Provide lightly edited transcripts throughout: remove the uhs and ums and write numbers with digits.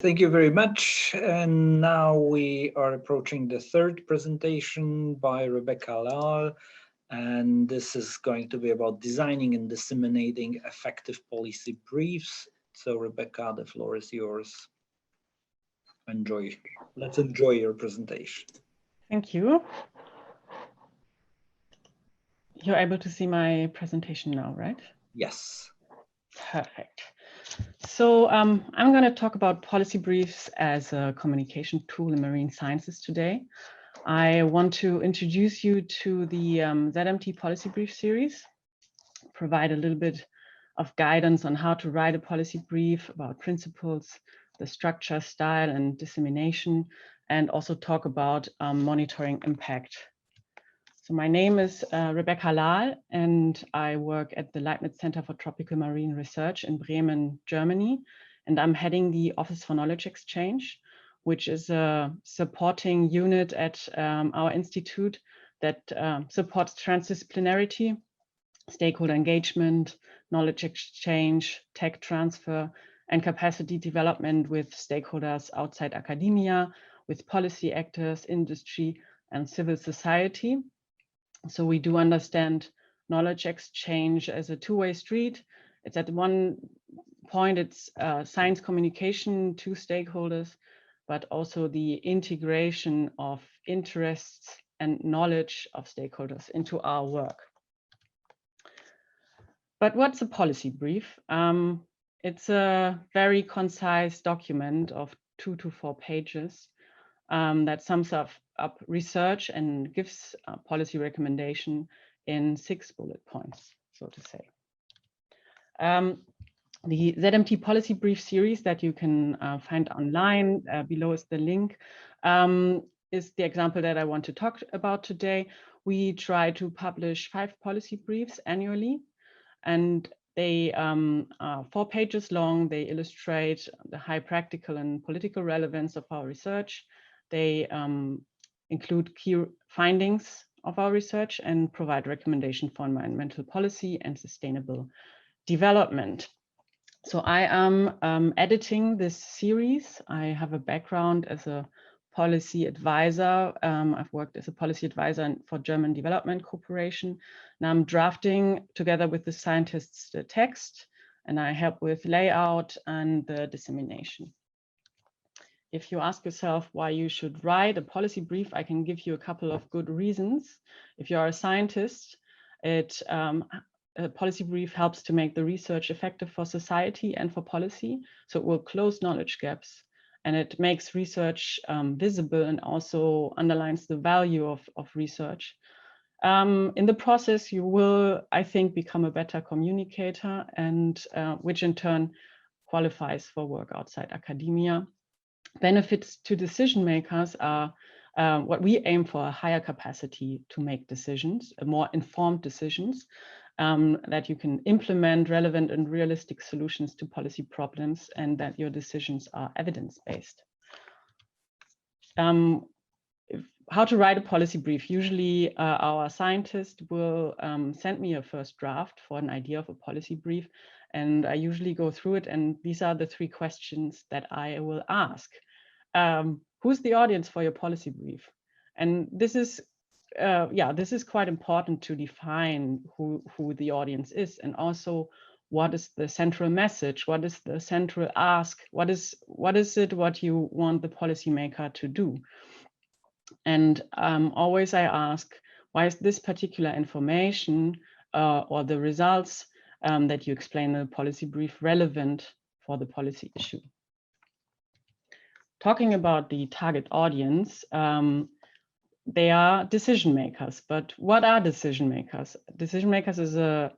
Thank you very much. And now we are approaching the third presentation by Rebecca Lahl. And this is going to be about designing and disseminating effective policy briefs. So Rebecca, the floor is yours. Let's enjoy your presentation. Thank you. You're able to see my presentation now, right? Yes. Perfect. So I'm going to talk about policy briefs as a communication tool in marine sciences today. I want to introduce you to the ZMT policy brief series, provide a little bit of guidance on how to write a policy brief, about principles, the structure, style, and dissemination, and also talk about monitoring impact. So my name is Rebecca Lahl, and I work at the Leibniz Center for Tropical Marine Research in Bremen, Germany. And I'm heading the Office for Knowledge Exchange, which is a supporting unit at our institute that supports transdisciplinarity, stakeholder engagement, knowledge exchange, tech transfer, and capacity development with stakeholders outside academia, with policy actors, industry, and civil society. So we do understand knowledge exchange as a two-way street. It's at one point, it's science communication to stakeholders, but also the integration of interests and knowledge of stakeholders into our work. But what's a policy brief? It's a very concise document of 2 to 4 pages that sums up research and gives policy recommendation in 6 bullet points, so to say. The ZMT policy brief series that you can find online, below is the link, is the example that I want to talk about today. We try to publish 5 policy briefs annually, and they are 4 pages long. They illustrate the high practical and political relevance of our research. They include key findings of our research and provide recommendation for environmental policy and sustainable development. So I am editing this series. I have a background as a policy advisor. I've worked as a policy advisor for German Development Corporation. And I'm drafting together with the scientists the text, and I help with layout and the dissemination. If you ask yourself why you should write a policy brief, I can give you a couple of good reasons. If you are a scientist, a policy brief helps to make the research effective for society and for policy. So it will close knowledge gaps, and it makes research visible and also underlines the value of research. In the process, you will, I think, become a better communicator, and which in turn qualifies for work outside academia. Benefits to decision makers are what we aim for: a higher capacity to make decisions, more informed decisions, that you can implement relevant and realistic solutions to policy problems, and that your decisions are evidence-based. How to write a policy brief. Usually our scientist will send me a first draft for an idea of a policy brief, and I usually go through it, and these are the 3 questions that I will ask. Who's the audience for your policy brief? And this is this is quite important to define who the audience is, and also what is the central message, what is the central ask, what is what you want the policymaker to do. And always I ask, why is this particular information or the results that you explain in the policy brief relevant for the policy issue? Talking about the target audience, they are decision makers. But what are decision makers? Decision makers is a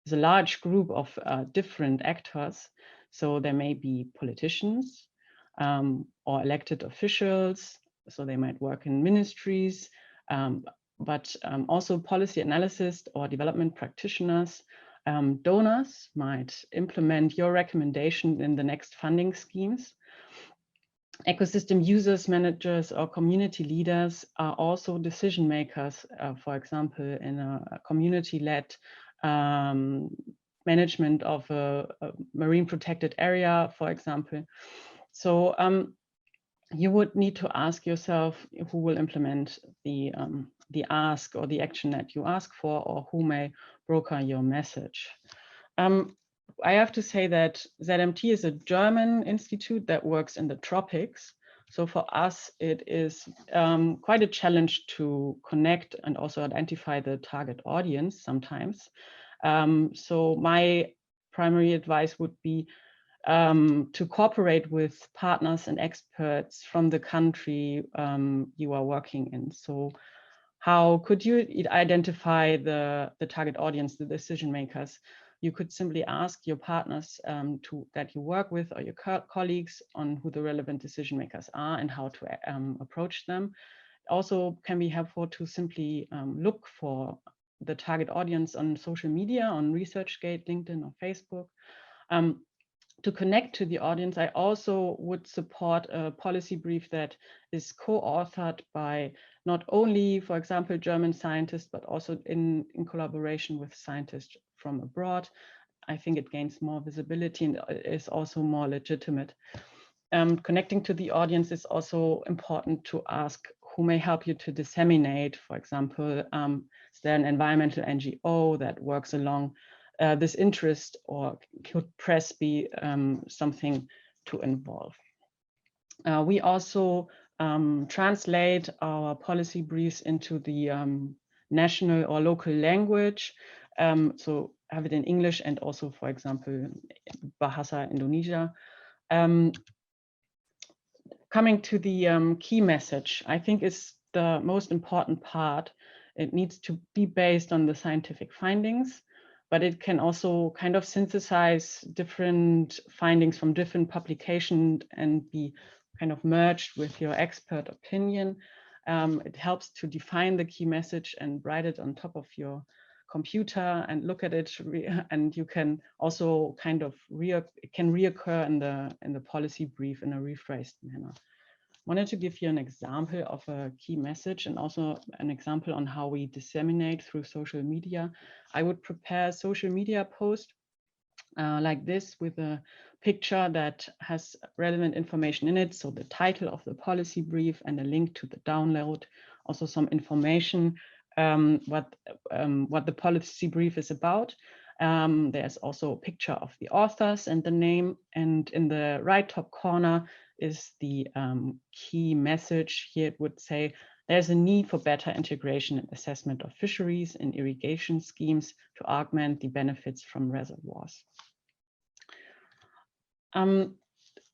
large group of different actors. So there may be politicians or elected officials. So they might work in ministries, but also policy analysts or development practitioners. Donors might implement your recommendation in the next funding schemes. Ecosystem users, managers, or community leaders are also decision makers, for example, in a community-led management of a marine protected area, for example. So you would need to ask yourself who will implement the ask or the action that you ask for, or who may broker your message. I have to say that ZMT is a German institute that works in the tropics. So for us, it is quite a challenge to connect and also identify the target audience sometimes. So my primary advice would be to cooperate with partners and experts from the country you are working in. So how could you identify the target audience, the decision makers? You could simply ask your partners that you work with, or your colleagues, on who the relevant decision makers are and how to approach them. Also can be helpful to simply look for the target audience on social media, on ResearchGate, LinkedIn, or Facebook. To connect to the audience, I also would support a policy brief that is co-authored by not only, for example, German scientists, but also in collaboration with scientists from abroad. I think it gains more visibility and is also more legitimate. Connecting to the audience is also important to ask who may help you to disseminate. For example, is there an environmental NGO that works along this interest, or could press be something to involve? We also translate our policy briefs into the national or local language. So have it in English and also, for example, Bahasa Indonesia. Coming to the key message, I think is the most important part. It needs to be based on the scientific findings, but it can also kind of synthesize different findings from different publications and be kind of merged with your expert opinion. It helps to define the key message and write it on top of your computer and look at it, and you can also kind of it can reoccur in the policy brief in a rephrased manner. I wanted to give you an example of a key message and also an example on how we disseminate through social media. I would prepare a social media post like this, with a picture that has relevant information in it. So the title of the policy brief and a link to the download, also some information what the policy brief is about. There's also a picture of the authors and the name, and in the right top corner is the key message. Here it would say, there's a need for better integration and assessment of fisheries and irrigation schemes to augment the benefits from reservoirs.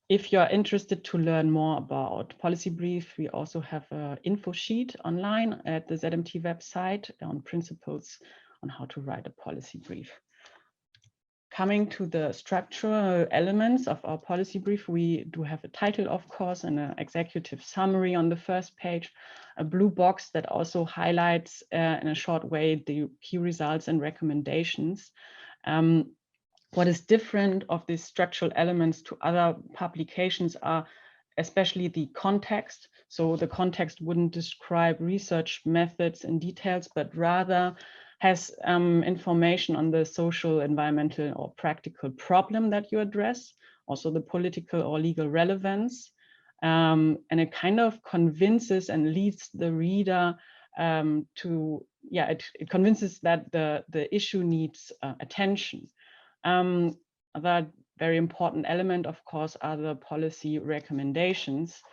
If you're interested to learn more about policy brief, we also have an info sheet online at the ZMT website on principles on how to write a policy brief. Coming to the structural elements of our policy brief, we do have a title, of course, and an executive summary on the first page, a blue box that also highlights in a short way the key results and recommendations. What is different of these structural elements to other publications are especially the context. So the context wouldn't describe research methods in details, but rather has information on the social, environmental, or practical problem that you address, also the political or legal relevance. And it kind of convinces and leads the reader it convinces that the issue needs attention. Other very important element, of course, are the policy recommendations.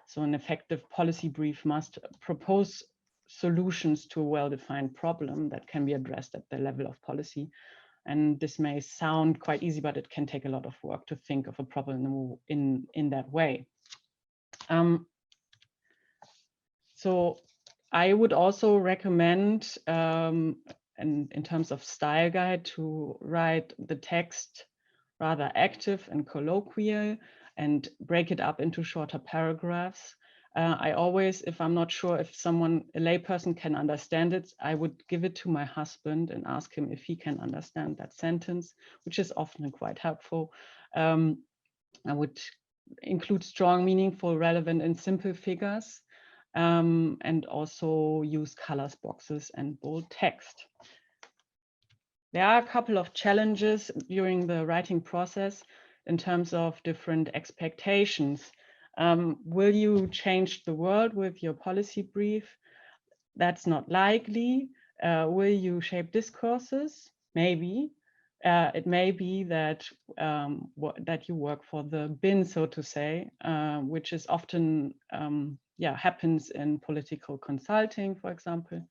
So an effective policy brief must propose solutions to a well-defined problem that can be addressed at the level of policy. And this may sound quite easy, but it can take a lot of work to think of a problem in that way. So I would also recommend, in terms of style guide, to write the text rather active and colloquial and break it up into shorter paragraphs. I always, if I'm not sure if a layperson can understand it, I would give it to my husband and ask him if he can understand that sentence, which is often quite helpful. I would include strong, meaningful, relevant, and simple figures, and also use colors boxes and bold text. There are a couple of challenges during the writing process. in terms of different expectations. Will you change the world with your policy brief? That's not likely. Will you shape discourses? Maybe. It may be that that you work for the bin, so to say, which is often happens in political consulting, for example.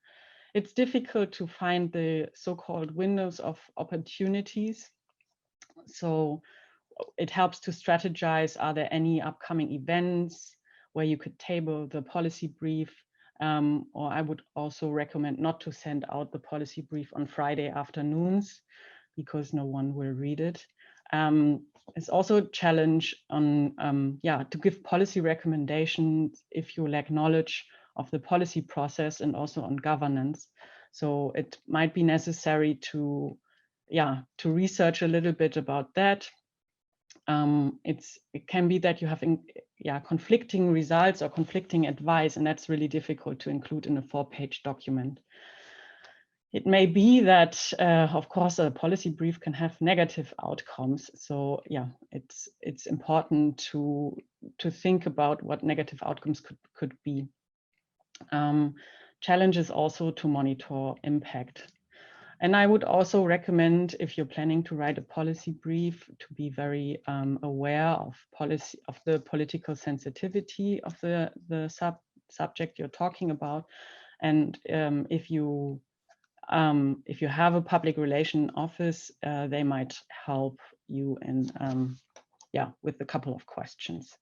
It's difficult to find the so-called windows of opportunities. So it helps to strategize. Are there any upcoming events where you could table the policy brief? Or I would also recommend not to send out the policy brief on Friday afternoons because no one will read it. It's also a challenge on, to give policy recommendations if you lack knowledge of the policy process and also on governance. So it might be necessary to research a little bit about that. It can be that you have conflicting results or conflicting advice, and that's really difficult to include in a 4-page document. It may be that, of course, a policy brief can have negative outcomes. So yeah, it's important to think about what negative outcomes could be. Challenges also to monitor impact. And I would also recommend, if you're planning to write a policy brief, to be very aware of the political sensitivity of the subject you're talking about. And if you have a public relation office, they might help you in with a couple of questions.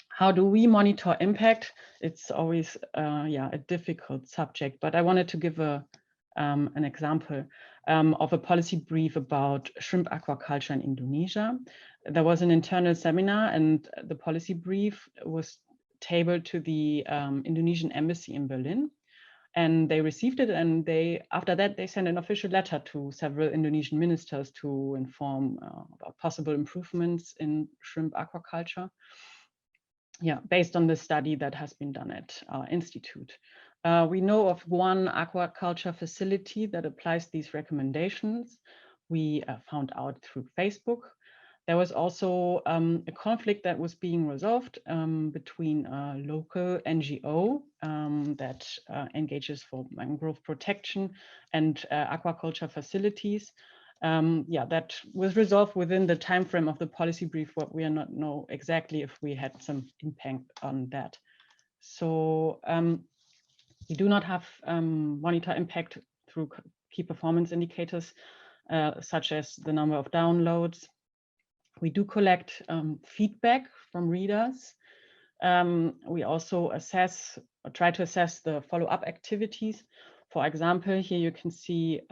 How do we monitor impact? It's always a difficult subject, but I wanted to give an example of a policy brief about shrimp aquaculture in Indonesia. There was an internal seminar, and the policy brief was tabled to the Indonesian embassy in Berlin, and they received it, and after that they sent an official letter to several Indonesian ministers to inform about possible improvements in shrimp aquaculture. Yeah, based on the study that has been done at our institute. We know of one aquaculture facility that applies these recommendations. We found out through Facebook. There was also a conflict that was being resolved between a local NGO that engages for mangrove protection and aquaculture facilities. That was resolved within the time frame of the policy brief, but we are not know exactly if we had some impact on that. So we do not have monitor impact through key performance indicators, such as the number of downloads. We do collect feedback from readers. We also try to assess the follow-up activities. For example, here you can see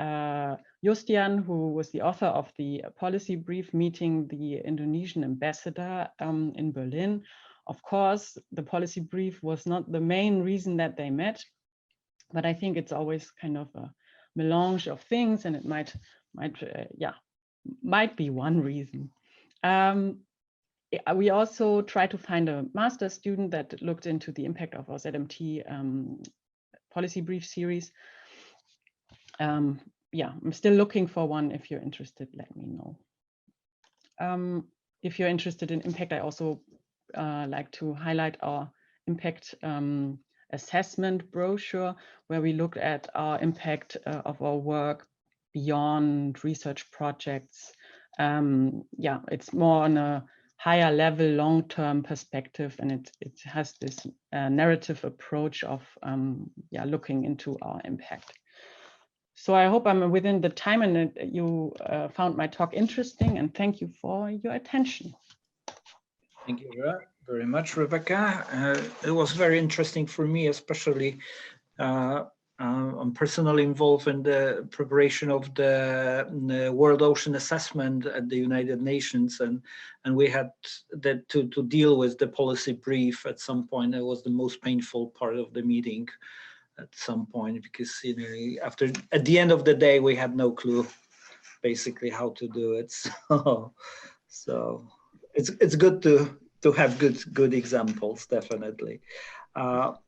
Justian, who was the author of the policy brief, meeting the Indonesian ambassador in Berlin. Of course, the policy brief was not the main reason that they met, but I think it's always kind of a melange of things, and it might be one reason. We also try to find a master's student that looked into the impact of our ZMT policy brief series. I'm still looking for one. If you're interested, let me know. If you're interested in impact, I also like to highlight our impact assessment brochure, where we looked at our impact of our work beyond research projects. It's more on a higher level, long-term perspective, and it has this narrative approach of looking into our impact. So I hope I'm within the time and that you found my talk interesting, and thank you for your attention. Thank you very much, Rebecca. It was very interesting for me, especially I'm personally involved in the preparation of the World Ocean Assessment at the United Nations, and we had to deal with the policy brief at some point. It was the most painful part of the meeting at some point, because at the end of the day we had no clue basically how to do it. So it's good to have good examples, definitely.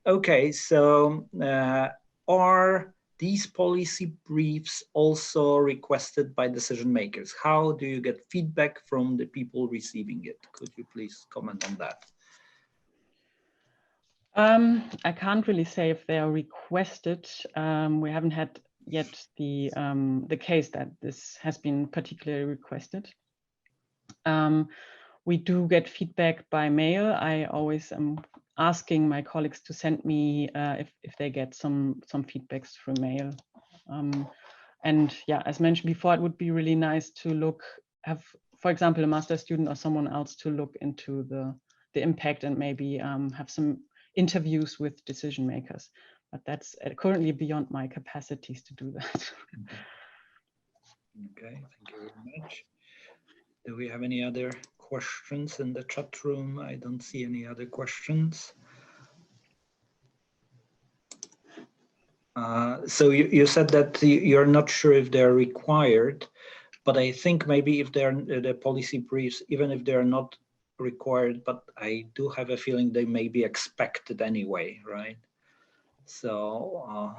Okay, so our these policy briefs also requested by decision makers? How do you get feedback from the people receiving it? Could you please comment on that? I can't really say if they are requested. We haven't had yet the case that this has been particularly requested. We do get feedback by mail. I always am asking my colleagues to send me if they get some feedbacks through mail. And yeah, as mentioned before, it would be really nice to have, for example, a master student or someone else to look into the impact and maybe have some interviews with decision makers. But that's currently beyond my capacities to do that. Okay, thank you very much. Do we have any other questions in the chat room? I don't see any other questions. So you said that you're not sure if they're required, but I think maybe if they're the policy briefs, even if they're not required, but I do have a feeling they may be expected anyway, right? So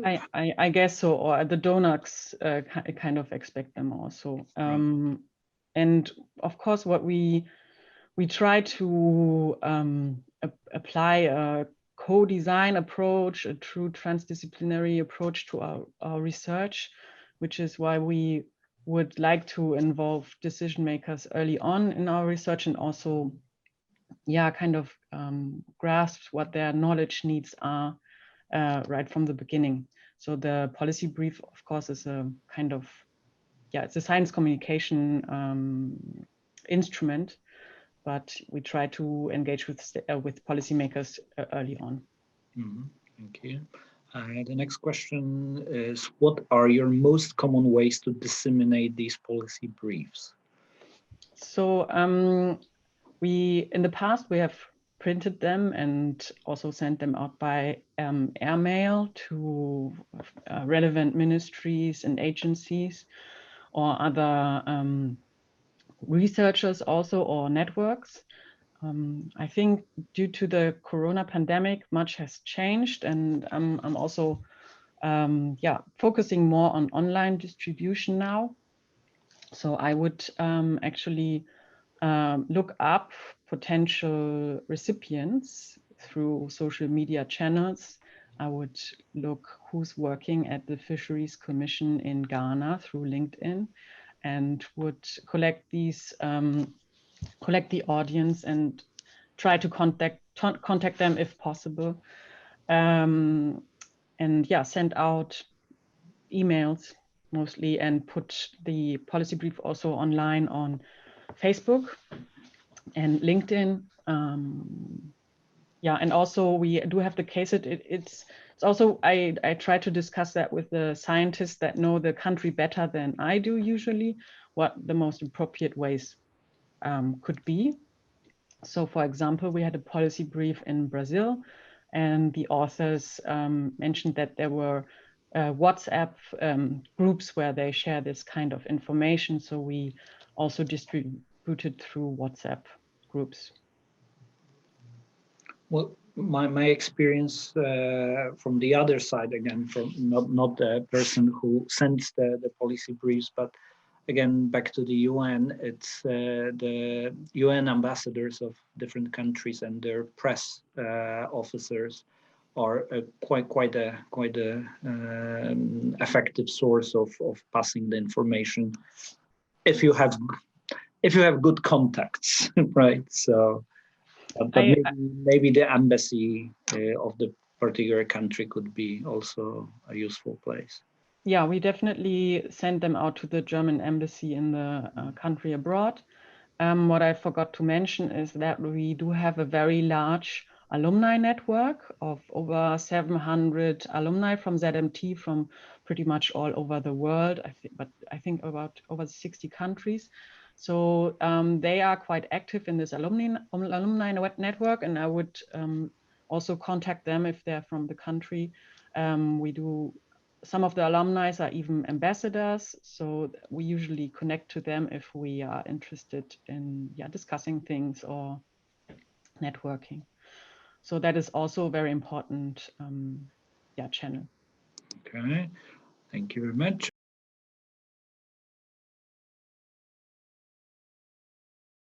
I guess so, or the donors kind of expect them also. Right. And of course, what we try to apply a co-design approach, a true transdisciplinary approach to our research, which is why we would like to involve decision makers early on in our research and also, yeah, kind of grasp what their knowledge needs are right from the beginning. So the policy brief, of course, is a kind of, yeah, it's a science communication instrument, but we try to engage with policymakers early on. Mm-hmm. Thank you. The next question is, what are your most common ways to disseminate these policy briefs? So in the past, we have printed them and also sent them out by airmail to relevant ministries and agencies or other researchers also, or networks. I think due to the Corona pandemic, much has changed, and I'm also focusing more on online distribution now. So I would actually look up potential recipients through social media channels. I would look who's working at the Fisheries Commission in Ghana through LinkedIn, and would collect the audience and try to contact them if possible, and yeah, send out emails mostly, and put the policy brief also online on Facebook and LinkedIn. Yeah, and also we do have the case. It's also, I try to discuss that with the scientists that know the country better than I do usually, what the most appropriate ways could be. So for example, we had a policy brief in Brazil, and the authors mentioned that there were WhatsApp groups where they share this kind of information. So we also distributed through WhatsApp groups. Well, my experience from the other side, again, from not the person who sends the policy briefs, but again, back to the UN, it's the UN ambassadors of different countries and their press officers are quite a effective source of passing the information if you have good contacts, right? So. But maybe the embassy of the particular country could be also a useful place. Yeah, we definitely send them out to the German embassy in the country abroad. What I forgot to mention is that we do have a very large alumni network of over 700 alumni from ZMT from pretty much all over the world, I think about over 60 countries. So they are quite active in this alumni network, and I would also contact them if they're from the country. Some of the alumni are even ambassadors, so we usually connect to them if we are interested in discussing things or networking. So that is also a very important channel. Okay, thank you very much.